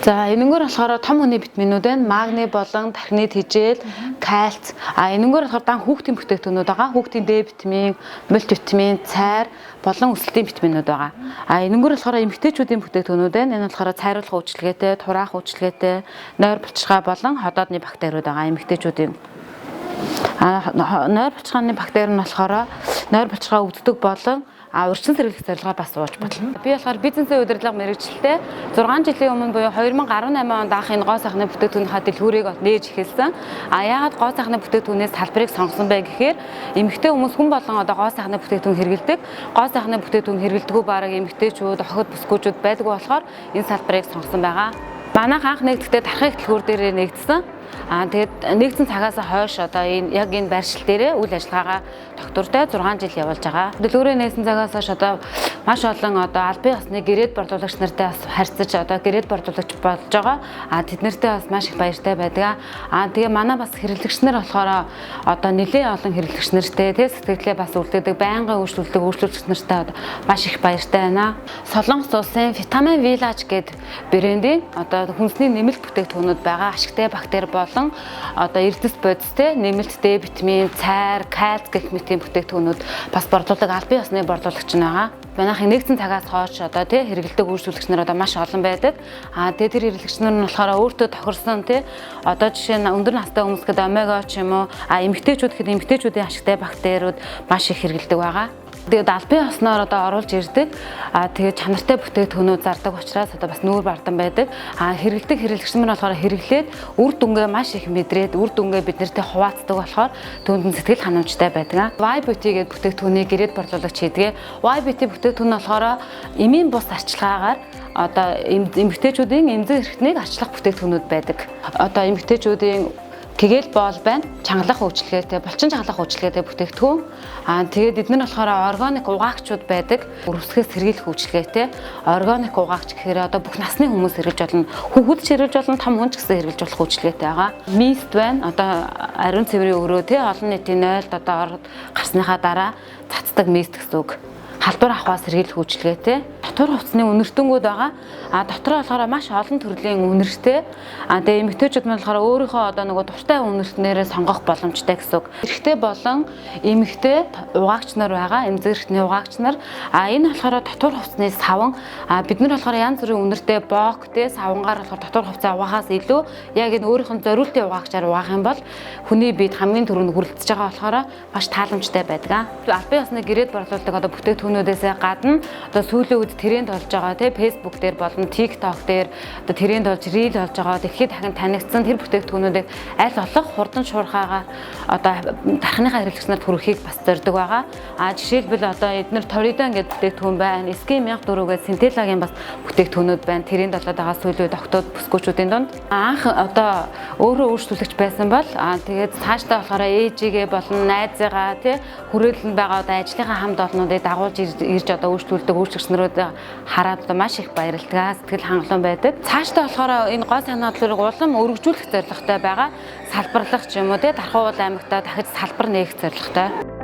За энэгээр болохоор том хүний витаминууд байна. Магний болон тархины тэжээл, кальц. Энэгээр болохоор дан хүүхдийн бүтээгдэхүүнүүд байгаа. Хүүхдийн Д витамин, мультивитамин, цайр болон өсөлтийн витаминууд байгаа. Энэгээр болохоор эмэгтэйчүүдийн бүтээгдэхүүнүүд байна. Энэ болохоор цайруулах үйлчилгээтэй, тураах үйлчилгээтэй, нойр булчирхай болон ходоодны бактериуд байгаа эмэгтэйчүүдийн. Нойр булчирхайны бактери нь болохоор нойр булчирхай өвддөг болон урьдчилан сэргийлэх зорилгоо бас ууж болно. Би болохоор бизнесийн удирдлага мэргэжилтэй 6 жилийн өмнө буюу 2018 онд анх энэ гоо сайхны бүтээгдэхүүнийхаа дэлгүүрийг нээж эхэлсэн. Яагаад гоо сайхны бүтээгдэхүүнээс салбарыг сонгосон бэ гэхээр эмэгтэй хүмүүс хүн болон гоо сайхны бүтээгдэхүүн хэрэглэдэг. Гоо сайхны бүтээгдэхүүн хэрэглэдэггүй бараг эмэгтэйчүүд, охид бүсгүүчүүд байдаггүй болохоор энэ салбарыг сонгосон байгаа. Манайх анх нэгдэхдээ тархины дэлгүүр дээрээ нэгдсэн. Тэгээд нэгдсэн цагаас хойш одоо яг энэ байршил дээрээ үйл ажиллагаагаа доктортой 6 жил явуулж байгаа. Дэлгүүрээ нээсэн цагаас хойш одоо маш олон одоо албан ёсны гэрээд борлуулагч нартай бас харьцаж одоо гэрээд борлуулагч болж байгаа. Тэд нартэй бас маш их баяртай байдаг. Тэгээ манай бас хэрэглэгч нар болохоор одоо нэлээд олон хэрэглэгч нартэй сэтгэлээ бас үлдээдэг, байнгын үйлчлүүлэгч нартай маш их баяртай байна. Солонгос улсын Vitamin Village гэдэг брендийн одоо хүнсний нэмэлт бүтээгдэхүүнүүд байгаа. Ашигтай бактери болон одоо эрдэс бодистэй нэмэлт Д витамин, цайр, кальц гэх мэтийн бүтээгдэхүүнүүд бас борлуулдаг албан ёсны борлуулагч байгаа. Манайхын нэгдсэн цагаас хойш одоо хэрэглэдэг үйлчлүүлэгч нар одоо маш олон байдаг. Тэгээ тэр хэрэглэгч нар нь болохоор өөртөө тохирсон одоо жишээ нь өндөр настай хүмүүс гэдэг омега ч юм уу эмэгтэйчүүд гэхэд эмэгтэйчүүдийн ашигтай бактериуд маш их хэрэглэдэг байгаа. Тэгээд албан ёсноор одоо оруулж ирдэг. Тэгээд чанартай бүтээгдэхүүнүүд зардаг учраас одоо бас нүүр бардан байдаг. Хэрэглэдэг хэрэглэгч нар болохоор хэрэглээд үр дүнгээ маш их мэдрээд үр дүнгээ биднэртэй хуваацдаг болохоор түүнд нь сэтгэл ханамжтай байдаг. YBT гэдэг бүтээгдэхүүнийг гэрээд борлуулагч хийдэг. YBT бүтээгдэхүүн нь болохоор эмийн бус арчилгаагаар одоо эмэгтэйчүүдийн эмзэг эрхтнийг арчлах бүтээгдэхүүнүүд байдаг. Одоо эмэгтэйчүүдийн Тэгэл боол байна. Чангалах үйлчилгээтэй, булчин чангалах үйлчилгээтэй бүтээгдэхүүн. Тэгээд эдгээр нь болохоор органик угаагчуд байдаг. Өрөвсгөөс сэргийлэх үйлчилгээтэй. Органик угаагч гэхээр одоо бүх насны хүмүүс хэрэглэж болно. Хүүхэд ч хэрэглэж болно, том хүн ч гэсэн хэрэглэж болох үйлчилгээтэй байгаа. Мист байна. Одоо ариун цэврийн өрөө олон нийтийн 0-д одоо гарсныхаа дараа цацдаг мист гэсэн үг. Халдвар авахаас сэргийлэх үйлчилгээтэй. Дотор хувцсны үнэртэнгүүд байгаа. Дотор болохоор маш олон төрлийн үнэртэй. Тэгээ эмэгтэйчүүд маань болохоор өөрийнхөө одоо нөгөө дуртай үнэртнээрээ сонгох боломжтой гэсэн үг. Эрэгтэй болон эмэгтэй угаагч нар байгаа. Эмзэг эрхтний угаагч нар. Энэ болохоор дотор хувцсны саван. Бид нар болохоор янз бүрийн үнэртэй бок савангаар болохоор дотор хувцас угаахаас илүү яг энэ өөрийнх нь зориултын угаагчаар угаах юм бол хүний биед хамгийн түрүүнд хүрэлцэж байгаа болохоор маш тааламжтай байдаг. Албан ёсны гэрээд борлуулдаг одоо бүтээгдэхүүнүүдээс гадна одоо сүүлийн үед тренд болж байгаа Facebook дээр болон TikTok дээр одоо тренд болж reel болж байгаа. Тэгэхэд дахин танигдсан тэр бүтээгдэхүүнүүдийг аль болох хурдан шуурхаагаар одоо тархиныхаа хэрэглэгч нарт хүрэхийг бас зорддог байгаа. Жишээлбэл одоо эдгээр Торидон гэдэг бүтээгдэхүүн байна. SK 1004 гэдэг Синтелагийн бас бүтээгдэхүүнүүд байна. Тренд болоод байгаа сүүлийн үед октод бүсгүүчүүдийн дунд. Анх одоо өөрөө үйлчлүүлэгч байсан бол тэгээд цаашдаа болохоор ээжигээ болон найзыгаа хүрээлэн байгаа одоо ажлынхаа хамт олнуудыг дагуулж ирж одоо үйлчлүүлдэг үйлчлэгч нарыг хараад одоо маш их баярлалтай, сэтгэл хангалуун байдаг. Цаашдаа болохоор энэ гоо сайхны хөтөлбөрийг улам өргөжүүлэх зорилготой байгаа. Салбарлах ч юм уу Дархан уул аймагтаа дахиж салбар нээх зорилготой.